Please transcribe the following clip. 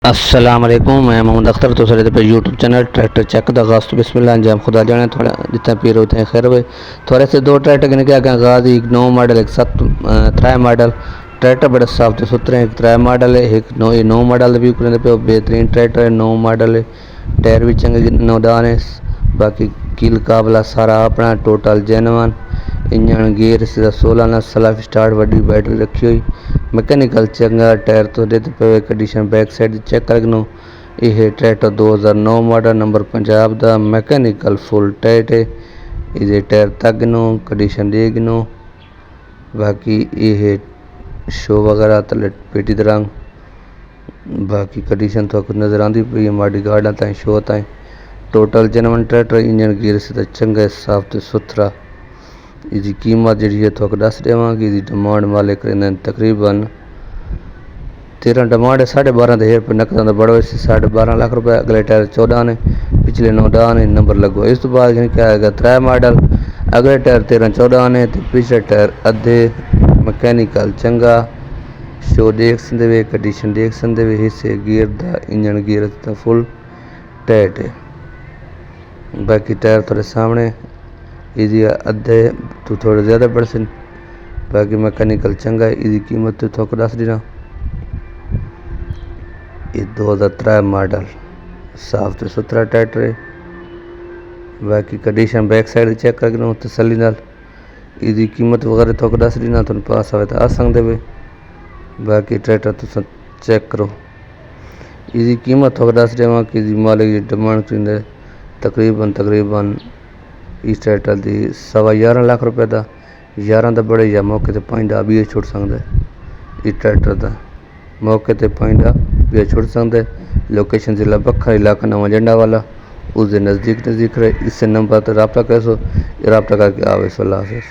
السلام علیکم، میں محمد اختر تو سارے پہ YouTube channel tractor check the آغاز تو بسم اللہ انجام خدا جانے تھوڑا جتنا پیر ہوتے ہیں خیر ہوئے تھوڑے سے دو ٹریکٹر کے نکلے آگے غازی ایک 9 ماڈل ایک 3 ماڈل ٹریکٹر بڑے صاف تو ستھرے ہیں، ایک 3 ماڈل ہے ایک 9 ماڈل بھی کرنے پہ بہترین ٹریکٹر ہے 9 ماڈل ہے، ٹائر بھی چنگے 9 دان ہے، باقی کیل قابلہ سارا اپنا ٹوٹل جینوان انجن گیئر سیدھا 16 نہ سیلف سٹارٹ وڈی بیٹری رکھی ہوئی میکینیکل چنگا ٹائر تو دیتے پہ کنڈیشن بیک سائڈ چیک کر گنو یہ ٹریکٹر 2009 ماڈل نمبر پنجاب دا میکینیکل فل ٹائٹ ہے یہ ٹائر تک گنو کنڈیشن دے گنو باقی یہ شو وغیرہ تلے پیٹی درنگ باقی کنڈیشن تو کچھ نظر آندی پئی ہے ماڈی گارڈن تائیں شو تائیں ٹوٹل جنون ٹریکٹر انجن گیئر سے چنگا صاف تے ستھرا یہ قیمت جڑی ہے تو دس دیواں گی یہ ڈیمانڈ والے کریں تقریباً 13 ڈیمانڈ ہے 12.5 ہزار روپے نقد دا بڑا ویسے 12.5 لاکھ روپے اگلے ٹائر 14 نے پچھلے 9 دان نے نمبر لگو اس تو بعد کیا ہے گا 3 ماڈل اگلے ٹائر 13-14 نے تے پچھلے ٹائر ادھے میکینیکل چنگا شو دیکھ سندے وے کنڈیشن دیکھ سندے وے حصے gear the engine gear the full tight ہے باقی ٹائر تھوڑے سامنے ایزی ادھے تو تھوڑے زیادہ پرسن باقی میکینیکل چنگا ہے ایزی قیمت تو تھوک دس دینا یہ 2003 ماڈل صاف تے ستھرا ٹریکٹر ہے باقی کنڈیشن بیک سائڈ چیک کر گنو تسلی نال ایزی قیمت وغیرہ تھوک دس دینا تو پاس آوے تو آ سکتے وے باقی ٹریکٹر تو چیک کرو ایزی قیمت تھوک دس دیواں کہ ایزی مالک ڈیمانڈ کریں تقریباً اس ٹریکٹر دی 11.5 لاکھ روپے دا 11 دا بڑے یا موقع تے 5 دا بھی چھوڑ سکتے اس ٹریکٹر دا موقع تے 5 دا بھی چھوڑ سکتے لوکیشن ضلع بکھا علاقہ نواں جنڈا والا اس دے نزدیک رہے اس سے نمبر تے رابطہ کرے سو رابطہ کر کے آوے سو اللہ حافظ۔